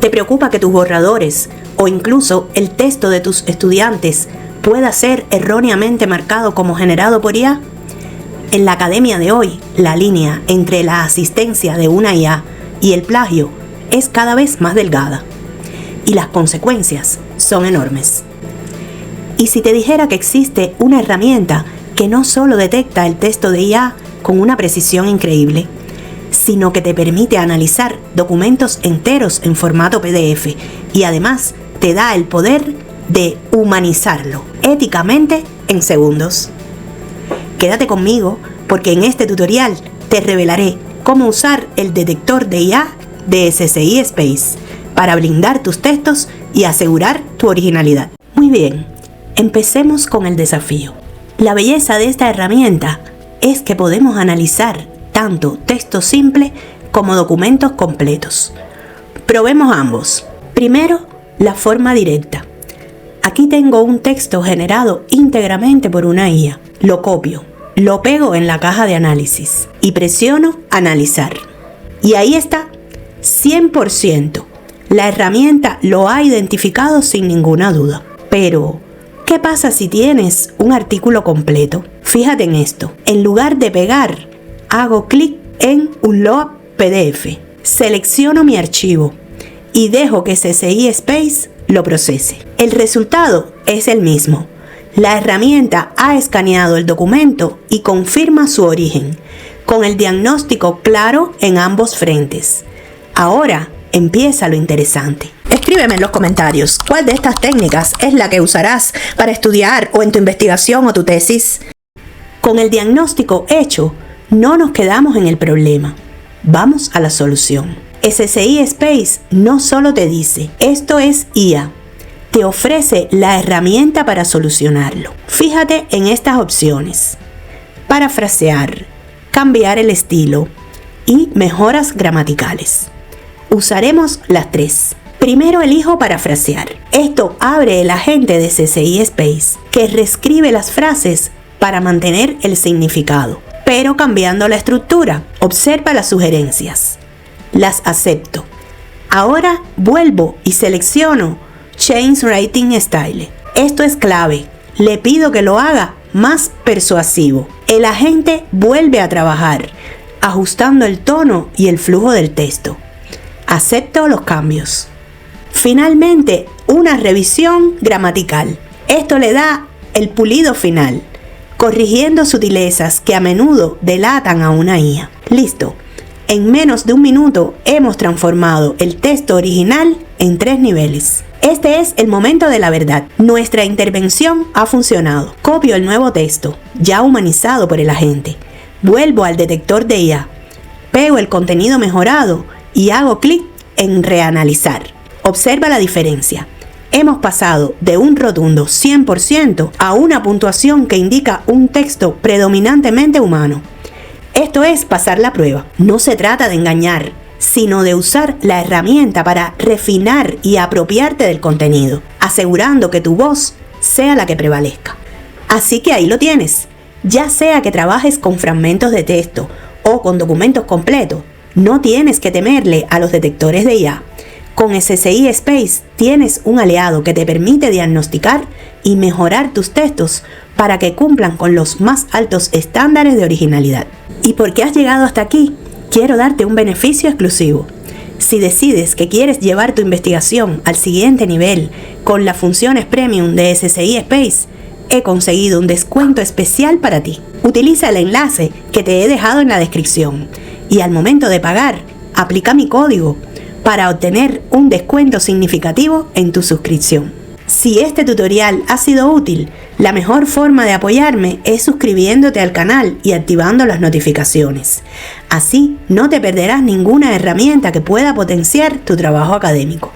¿Te preocupa que tus borradores o incluso el texto de tus estudiantes pueda ser erróneamente marcado como generado por IA? En la academia de hoy, la línea entre la asistencia de una IA y el plagio es cada vez más delgada y las consecuencias son enormes. Y si te dijera que existe una herramienta que no solo detecta el texto de IA con una precisión increíble, sino que te permite analizar documentos enteros en formato PDF y además te da el poder de humanizarlo éticamente en segundos. Quédate conmigo porque en este tutorial te revelaré cómo usar el detector de IA de SCI Space para blindar tus textos y asegurar tu originalidad. Muy bien, empecemos con el desafío. La belleza de esta herramienta es que podemos analizar tanto texto simple como documentos completos. Probemos ambos. Primero, la forma directa. Aquí tengo un texto generado íntegramente por una IA. Lo copio, lo pego en la caja de análisis y presiono analizar. Y ahí está, 100%. La herramienta lo ha identificado sin ninguna duda. Pero, ¿qué pasa si tienes un artículo completo? Fíjate en esto. En lugar de pegar, hago clic en Upload PDF. Selecciono mi archivo y dejo que SCI Space lo procese. El resultado es el mismo. La herramienta ha escaneado el documento y confirma su origen, con el diagnóstico claro en ambos frentes. Ahora empieza lo interesante. Escríbeme en los comentarios cuál de estas técnicas es la que usarás para estudiar o en tu investigación o tu tesis. Con el diagnóstico hecho, no nos quedamos en el problema. Vamos a la solución. SCI Space no solo te dice, esto es IA, te ofrece la herramienta para solucionarlo. Fíjate en estas opciones: parafrasear, cambiar el estilo y mejoras gramaticales. Usaremos las tres. Primero elijo parafrasear. Esto abre el agente de SCI Space que reescribe las frases para mantener el significado, pero cambiando la estructura. Observa las sugerencias. Las acepto. Ahora vuelvo y selecciono Change Writing Style. Esto es clave. Le pido que lo haga más persuasivo. El agente vuelve a trabajar, ajustando el tono y el flujo del texto. Acepto los cambios. Finalmente, una revisión gramatical. Esto le da el pulido final, corrigiendo sutilezas que a menudo delatan a una IA. Listo. En menos de un minuto hemos transformado el texto original en 3 niveles. Este es el momento de la verdad. Nuestra intervención ha funcionado. Copio el nuevo texto, ya humanizado por el agente. Vuelvo al detector de IA. Pego el contenido mejorado y hago clic en reanalizar. Observa la diferencia. Hemos pasado de un rotundo 100% a una puntuación que indica un texto predominantemente humano. Esto es pasar la prueba. No se trata de engañar, sino de usar la herramienta para refinar y apropiarte del contenido, asegurando que tu voz sea la que prevalezca. Así que ahí lo tienes. Ya sea que trabajes con fragmentos de texto o con documentos completos, no tienes que temerle a los detectores de IA. Con SCI Space tienes un aliado que te permite diagnosticar y mejorar tus textos para que cumplan con los más altos estándares de originalidad. Y porque has llegado hasta aquí, quiero darte un beneficio exclusivo. Si decides que quieres llevar tu investigación al siguiente nivel con las funciones premium de SCI Space, he conseguido un descuento especial para ti. Utiliza el enlace que te he dejado en la descripción y al momento de pagar, aplica mi código para obtener un descuento significativo en tu suscripción. Si este tutorial ha sido útil, la mejor forma de apoyarme es suscribiéndote al canal y activando las notificaciones. Así no te perderás ninguna herramienta que pueda potenciar tu trabajo académico.